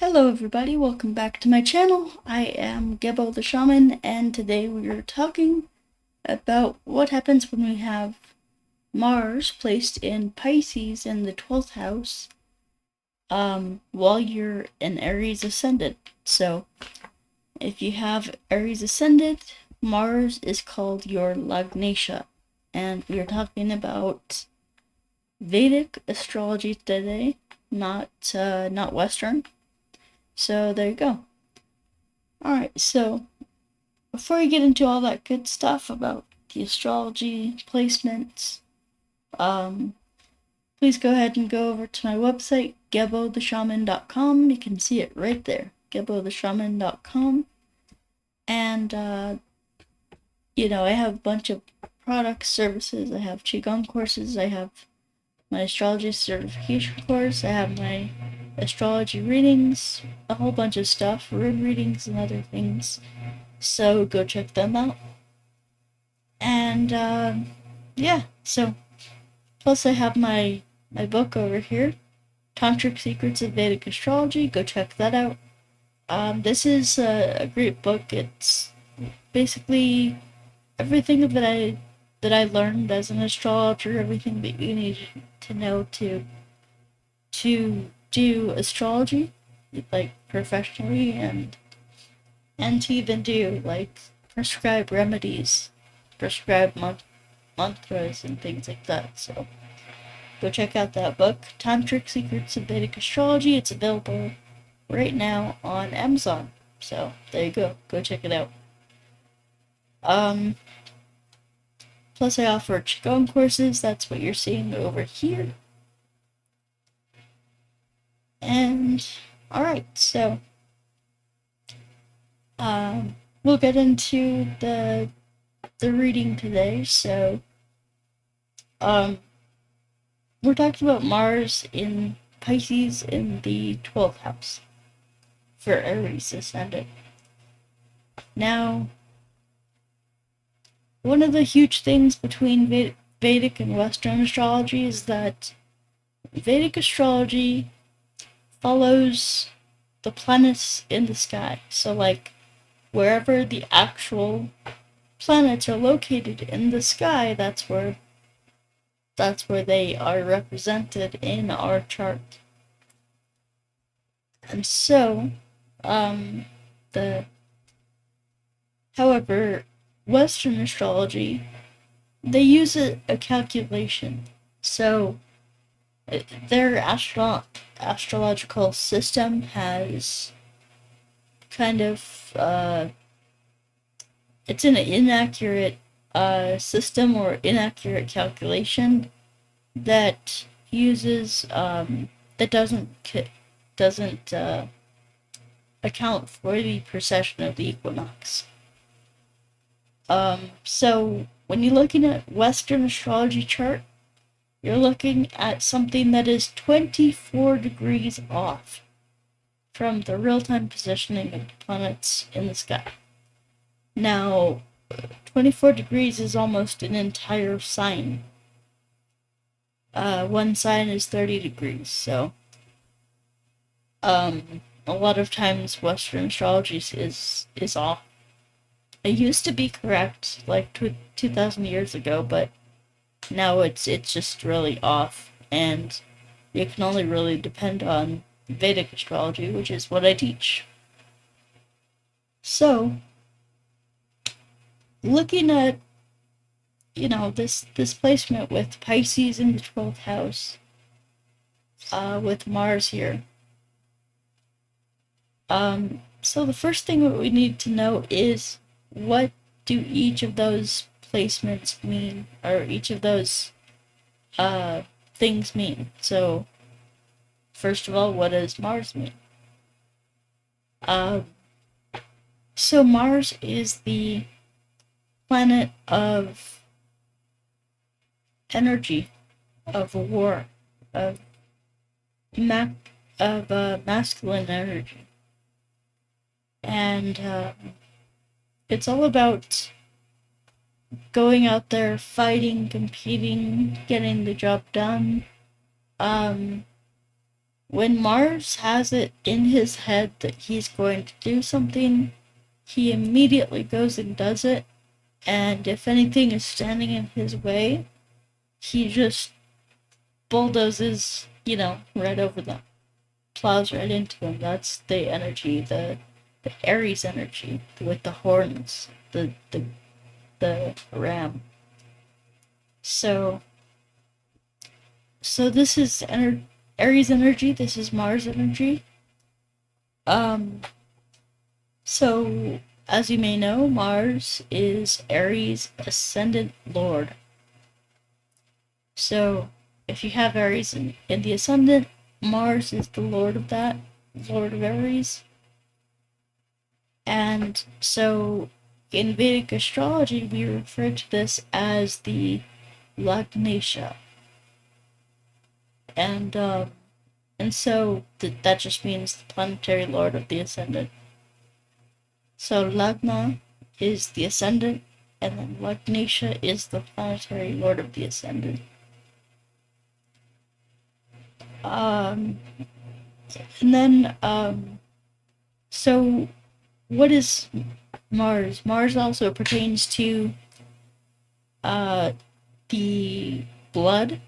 Hello everybody, welcome back to my channel. I am Gebo the Shaman, and today we are talking about what happens when we have Mars placed in Pisces in the 12th house while you're in Aries ascendant. So if you have Aries ascendant, Mars is called your Lagnesha, and we are talking about Vedic astrology today, not Western. So there you go. Alright, so before I get into all that good stuff about the astrology placements, please go ahead and go over to my website, gebotheshaman.com. You can see it right there, gebotheshaman.com. And, I have a bunch of products, services. I have Qigong courses, I have my astrology certification course, I have my astrology readings, a whole bunch of stuff, rune readings and other things. So go check them out. And yeah, so plus I have my book over here, Tantric Secrets of Vedic Astrology. Go check that out. This is a great book. It's basically everything that I learned as an astrologer, everything that you need to know to do astrology, like professionally, and to even do like prescribe remedies, prescribe mantras and things like that. So go check out that book, Tantric Secrets of Vedic Astrology. It's available right now on Amazon. So there you go. Go check it out. Plus I offer Qigong courses. That's what you're seeing over here. And alright, so we'll get into the reading today. So we're talking about Mars in Pisces in the 12th house for Aries ascendant. Now, one of the huge things between Vedic and Western astrology is that Vedic astrology follows the planets in the sky. So, like, wherever the actual planets are located in the sky, that's where they are represented in our chart. And so, however, Western astrology, they use a calculation. So, their astrological system has kind of, it's an inaccurate system or inaccurate calculation that uses that doesn't account for the precession of the equinox. So when you're looking at Western astrology chart, you're looking at something that is 24 degrees off from the real-time positioning of the planets in the sky. Now, 24 degrees is almost an entire sign. One sign is 30 degrees, so a lot of times Western astrology is off. It used to be correct like 2,000 years ago, but now it's just really off, and you can only really depend on Vedic astrology, which is what I teach. So, looking at this placement with Pisces in the 12th house, with Mars here. So the first thing that we need to know is, what do each of those placements mean, or each of those things mean? So first of all, what does Mars mean? So Mars is the planet of energy, of war, of masculine energy, and it's all about going out there, fighting, competing, getting the job done, when Mars has it in his head that he's going to do something, he immediately goes and does it. And if anything is standing in his way, he just bulldozes, right over them, plows right into them. That's the energy, the Aries energy with the horns, the ram. So this is Aries energy. This is Mars energy. So as you may know, Mars is Aries ascendant lord. So if you have Aries in the ascendant, Mars is the lord of that, lord of Aries. And so in Vedic astrology, we refer to this as the Lagnesha. And so that just means the planetary lord of the ascendant. So Lagna is the ascendant, and then Lagnesha is the planetary lord of the ascendant. And then, so what is Mars? Mars also pertains to the blood,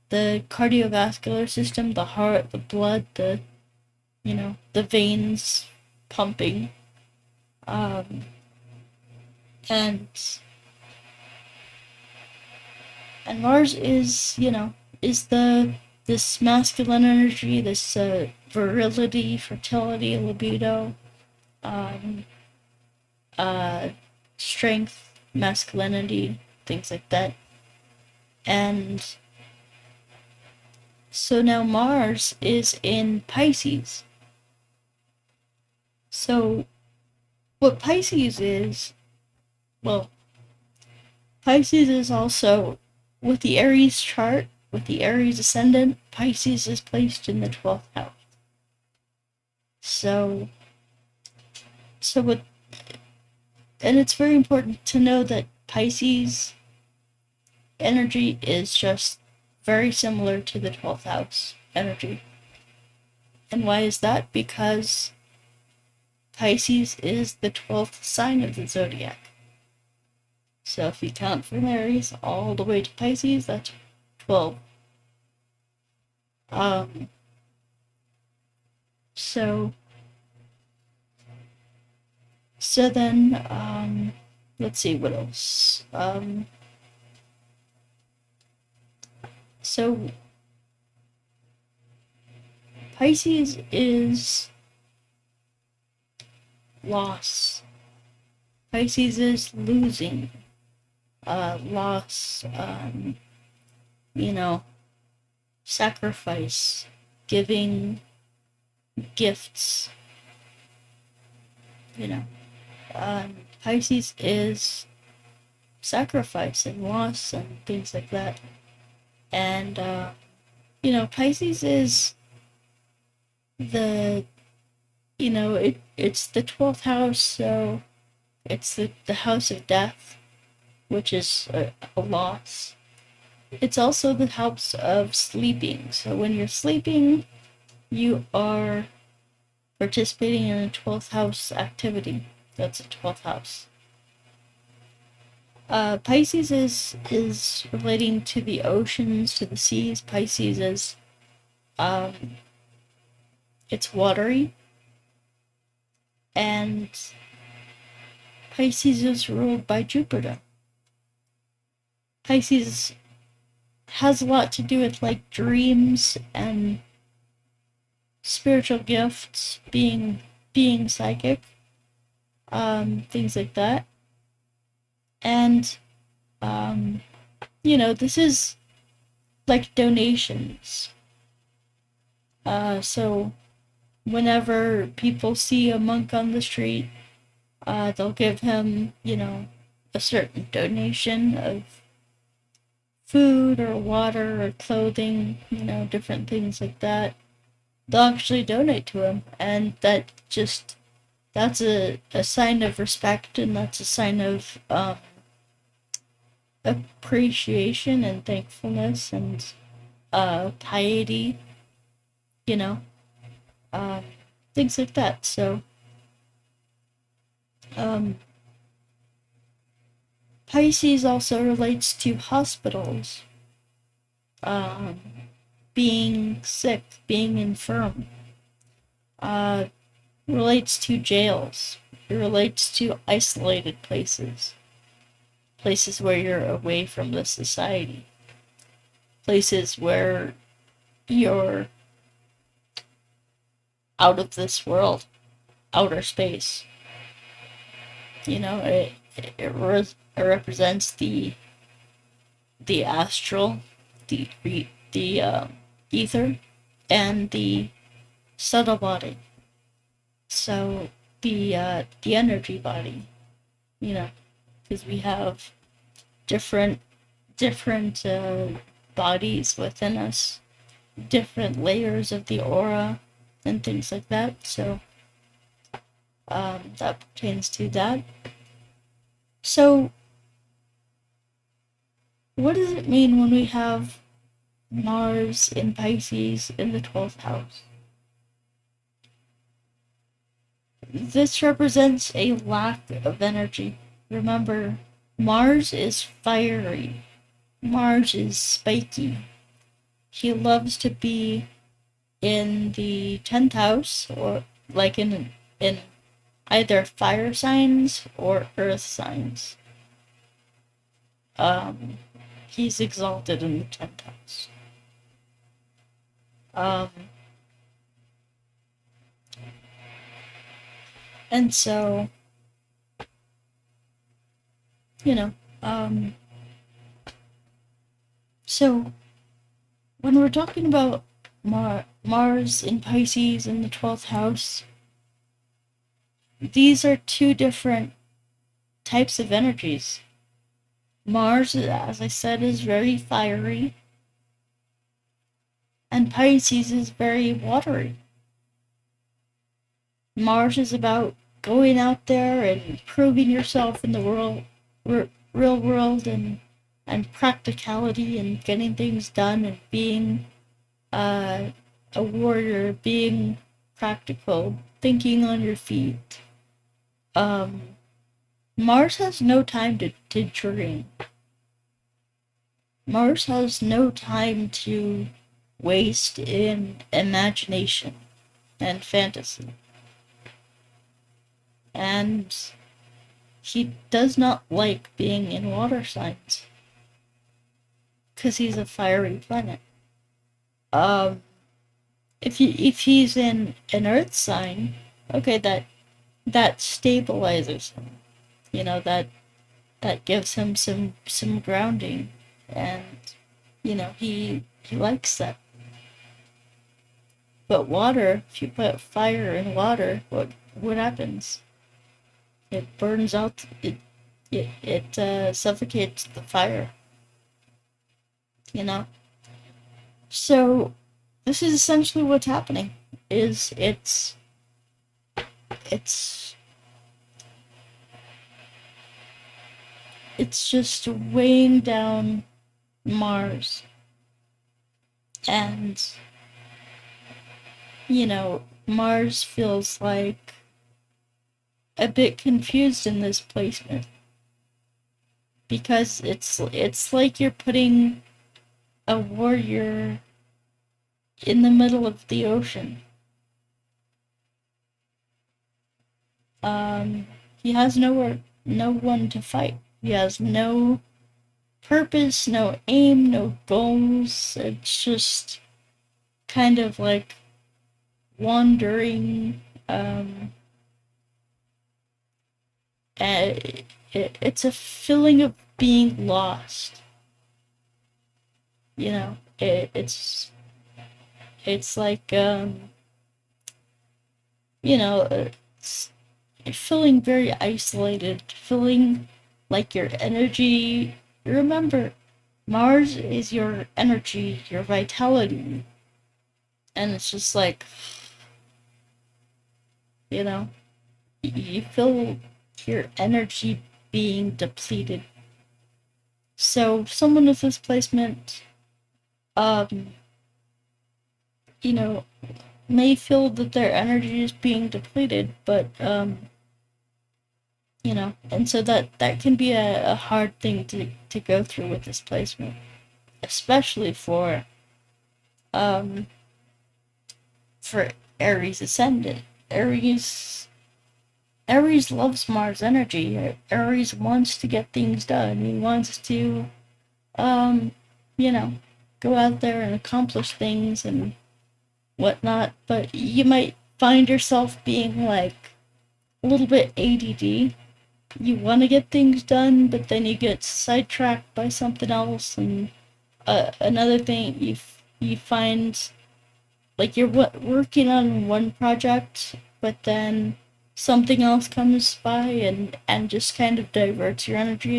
the cardiovascular system, the heart, the blood, the veins pumping. And Mars is, is this masculine energy, this virility, fertility, libido, strength, masculinity, things like that. And so now Mars is in Pisces. So what Pisces is, Pisces is also, with the Aries chart, with the Aries ascendant, Pisces is placed in the 12th house. So and it's very important to know that Pisces energy is just very similar to the 12th house energy. And why is that? Because Pisces is the 12th sign of the zodiac. So if you count from Aries all the way to Pisces, that's 12. So then, let's see what else. So Pisces is loss. Pisces is losing, loss, sacrifice, giving gifts, Pisces is sacrifice and loss and things like that. And, Pisces is it's the 12th house, so it's the house of death, which is a loss. It's also the house of sleeping. So when you're sleeping, you are participating in a 12th house activity. That's a 12th house. Pisces is relating to the oceans, to the seas. Pisces is, it's watery. And Pisces is ruled by Jupiter. Pisces has a lot to do with like dreams and spiritual gifts, being psychic, things like that. And this is like donations. So whenever people see a monk on the street, they'll give him, a certain donation of food or water or clothing, different things like that. They'll actually donate to him, and that's a sign of respect, and that's a sign of appreciation and thankfulness and piety. you know, things like that. So, Pisces also relates to hospitals, being sick, being infirm, relates to jails, it relates to isolated places, places where you're away from the society, places where you're out of this world, outer space. You know, it represents the astral, the ether, and the subtle body. So the energy body, you know, because we have different bodies within us, different layers of the aura, and things like that. So that pertains to that. So what does it mean when we have Mars in Pisces in the 12th house? This represents a lack of energy. Remember, Mars is fiery. Mars is spiky. He loves to be in the 10th house, or like in either fire signs or earth signs. He's exalted in the 10th house. And so, you know, so when we're talking about Mars in Pisces in the 12th house, these are two different types of energies. Mars, as I said, is very fiery, and Pisces is very watery. Mars is about going out there and proving yourself in the real world, and practicality, and getting things done, and being a warrior, being practical, thinking on your feet. Mars has no time to dream. Mars has no time to waste in imagination and fantasy. And he does not like being in water signs, because he's a fiery planet. If he's in an earth sign, okay, that stabilizes him. You know, that gives him some grounding, and you know, he likes that. But water, if you put fire in water, what happens? It burns out. It suffocates the fire. You know. So this is essentially what's happening. It's just weighing down Mars, and you know, Mars feels like a bit confused in this placement, because it's like you're putting a warrior in the middle of the ocean. He has no one to fight. He has no purpose, no aim, no goals. It's just kind of like wandering. It's a feeling of being lost. You know, it's like you know, you're feeling very isolated, feeling like your energy. Remember, Mars is your energy, your vitality, and it's just like, you know, you feel your energy being depleted. So someone with this placement, you know, may feel that their energy is being depleted, but you know, and so that can be a hard thing to go through with this placement, especially um for Aries ascendant. Aries loves Mars energy. Aries wants to get things done. He wants to you know, go out there and accomplish things and whatnot, but you might find yourself being like a little bit ADD. You want to get things done, but then you get sidetracked by something else, and another thing you find like you're working on one project, but then something else comes by and just kind of diverts your energy,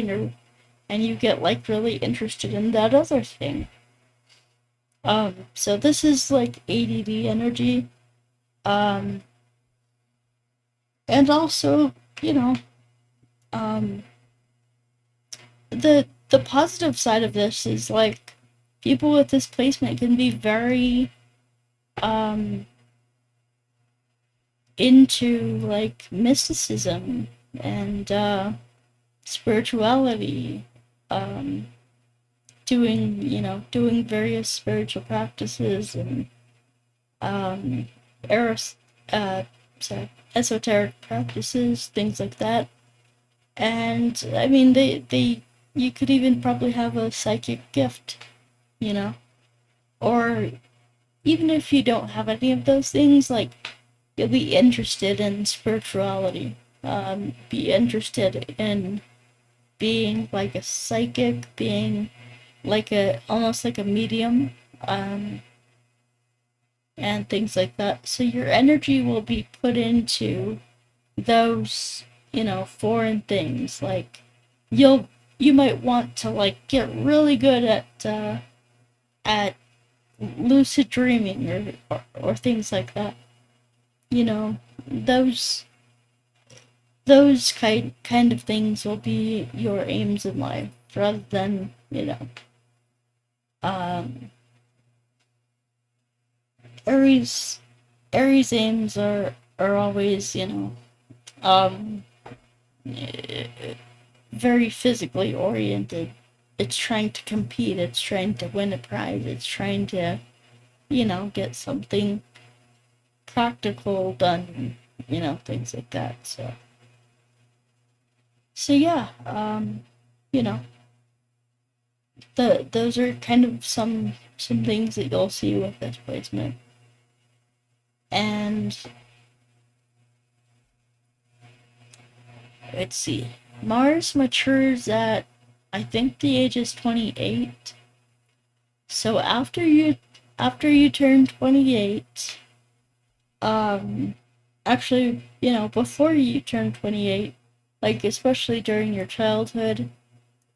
and you get like really interested in that other thing. So this is like ADD energy. Um, and also, you know, um, the positive side of this is like people with this placement can be very um into like mysticism and spirituality, um doing various spiritual practices and um eros uh sorry esoteric practices, things like that. And I mean, they you could even probably have a psychic gift, you know, or even if you don't have any of those things, like you'll be interested in spirituality, be interested in being like a psychic, being like a almost like a medium, um, and things like that. So your energy will be put into those, foreign things. Like you'll you might want to like get really good at lucid dreaming or things like that. You know, those those kind of things will be your aims in life rather than, um Aries Aries aims are always, um very physically oriented. It's trying to compete, it's trying to win a prize, it's trying to, get something practical done, things like that. So yeah, you know, those are kind of some things that you'll see with this placement. And let's see. Mars matures at I think the age is 28. So after you turn 28, actually, before you turn 28, like especially during your childhood,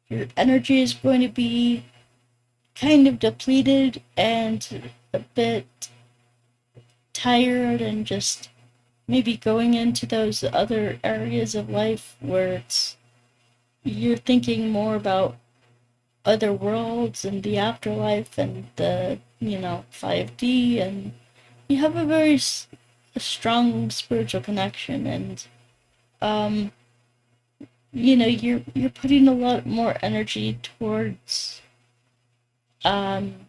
your energy is going to be kind of depleted and a bit tired, and just maybe going into those other areas of life where you're thinking more about other worlds and the afterlife and the 5D, and you have a strong spiritual connection, and um you're putting a lot more energy towards um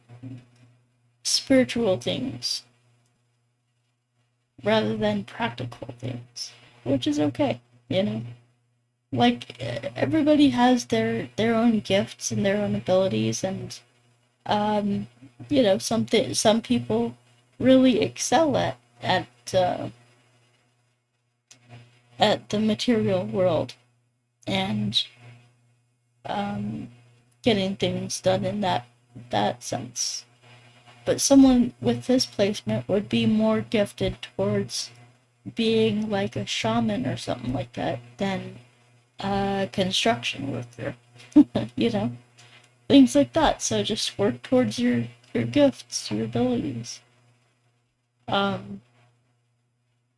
spiritual things rather than practical things, which is okay, you know. Like everybody has their own gifts and their own abilities, and um, some people really excel uh, at the material world and um, getting things done in that sense. But someone with this placement would be more gifted towards being like a shaman or something like that than a construction worker, you know, things like that. So just work towards your gifts, your abilities. Um,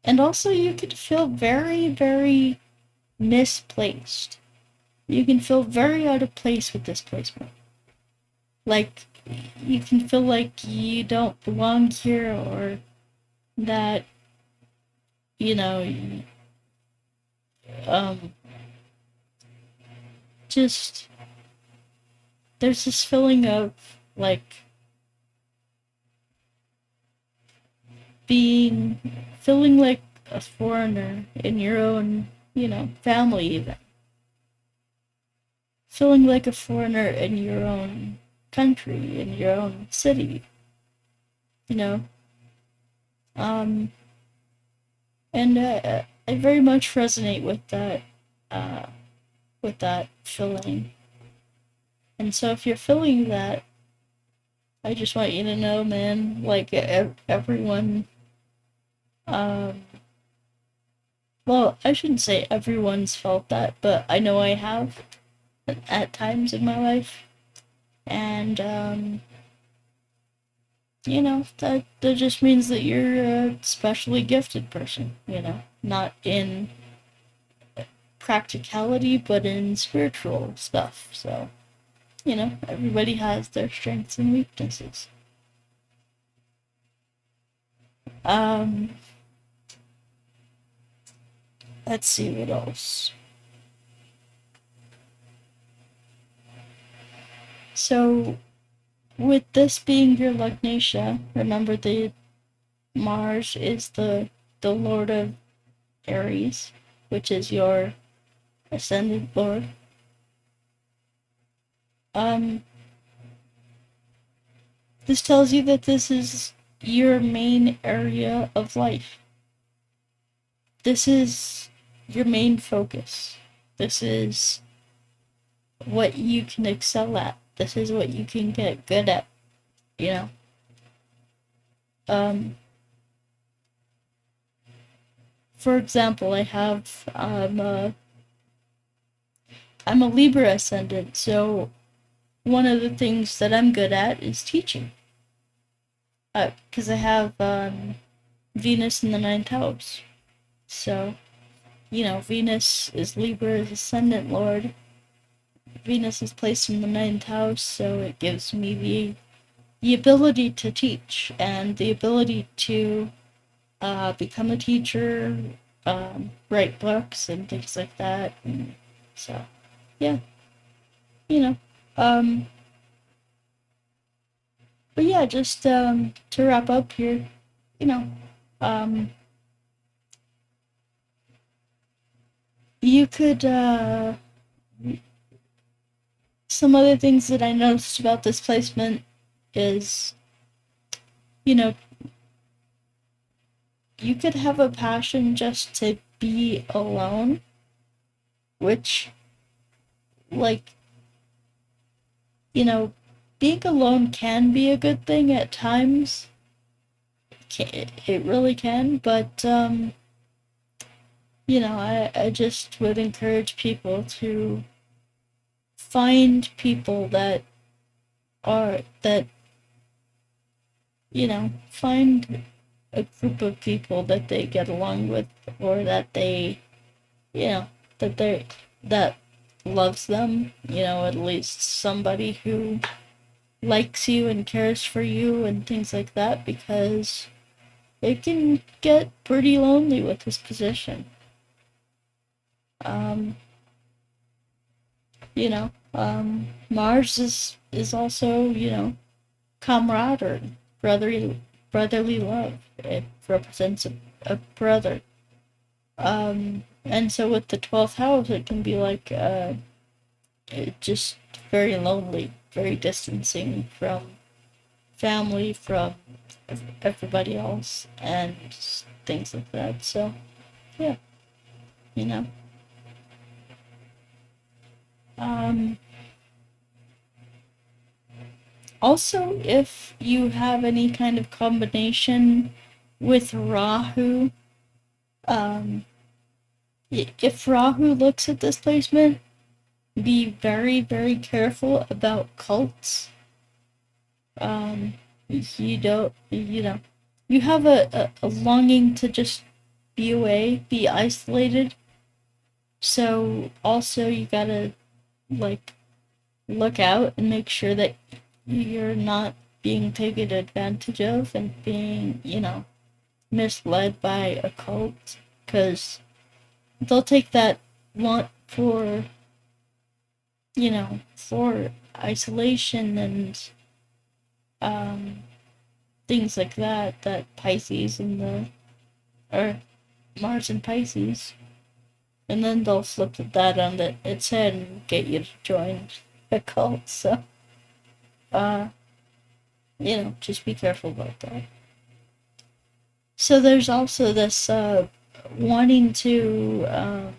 and also, you could feel very, very misplaced. You can feel very out of place with this placement. Like, you can feel like you don't belong here, or that, you know, just there's this feeling of like feeling like a foreigner in your own, family, even feeling like a foreigner in your own country, in your own city, you know. Um, and I very much resonate with that feeling. And so if you're feeling that, I just want you to know, man, like everyone, um, well, I shouldn't say everyone's felt that, but I know I have at times in my life. And, that just means that you're a specially gifted person, not in practicality, but in spiritual stuff. So, everybody has their strengths and weaknesses. Um, let's see what else. So, with this being your Lagnesha, remember the Mars is the Lord of Aries, which is your ascendant Lord. This tells you that this is your main area of life. This is your main focus. This is what you can excel at. This is what you can get good at, you know. For example, I'm a Libra ascendant, so one of the things that I'm good at is teaching. Because I have Venus in the ninth house. So, Venus is Libra's ascendant lord. Venus is placed in the ninth house, so it gives me the ability to teach and the ability to become a teacher, write books and things like that. And so, yeah, you know. Um, but yeah, just to wrap up here, you know, um, you could some other things that I noticed about this placement is, you know, you could have a passion just to be alone, which, like, being alone can be a good thing at times. It really can, but, I just would encourage people to find people that, find a group of people that they get along with, or that they, you know, that loves them, at least somebody who likes you and cares for you and things like that, because it can get pretty lonely with this position. Mars is also, camaraderie, brotherly love. It represents a brother. And so with the 12th house, it can be like just very lonely, very distancing from family, from everybody else, and things like that. So, yeah, you know. Also, if you have any kind of combination with Rahu, if Rahu looks at this placement, be very, very careful about cults. You don't, you have a longing to just be away, be isolated. So also you gotta, like, look out and make sure that you're not being taken advantage of and being, misled by a cult, because they'll take that want for, for isolation and things like that Pisces and or Mars and Pisces, and then they'll flip that on its head and get you to join a cult. So, just be careful about that. So there's also this wanting to,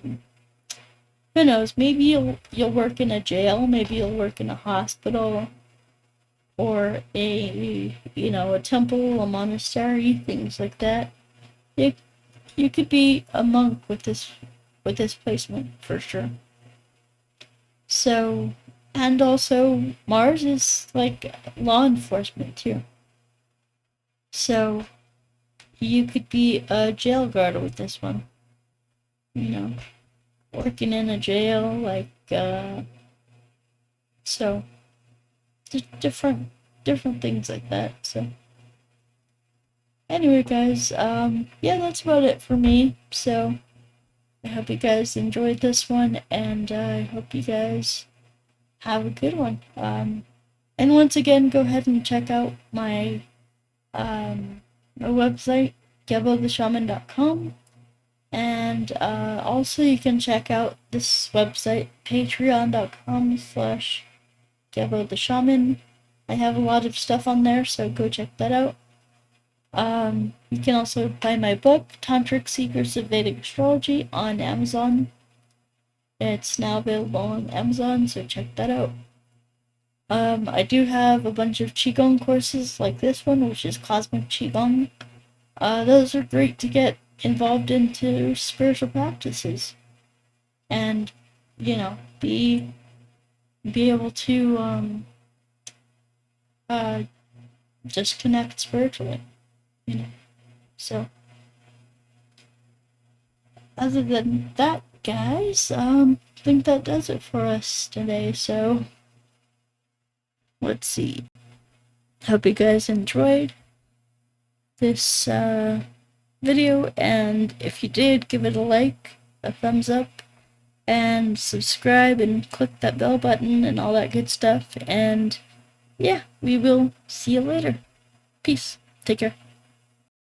who knows, maybe you'll work in a jail, maybe you'll work in a hospital, or a temple, a monastery, things like that. You could be a monk with this placement for sure. So, and also Mars is like law enforcement too. So you could be a jail guard with this one. Working in a jail, like so different things like that. So anyway, guys, yeah, that's about it for me. So I hope you guys enjoyed this one, and I hope you guys have a good one. And once again, go ahead and check out my website, gebotheshaman.com. And also you can check out this website, patreon.com/gebotheshaman. I have a lot of stuff on there, so go check that out. You can also buy my book, Tantric Secrets of Vedic Astrology, on Amazon. It's now available on Amazon, so check that out. I do have a bunch of Qigong courses like this one, which is Cosmic Qigong. Those are great to get involved into spiritual practices and, be able to just connect spiritually, So, other than that, guys, I think that does it for us today. So, let's see. Hope you guys enjoyed this video, and if you did, give it a like, a thumbs up, and subscribe and click that bell button and all that good stuff. And yeah, we will see you later. Peace. Take care.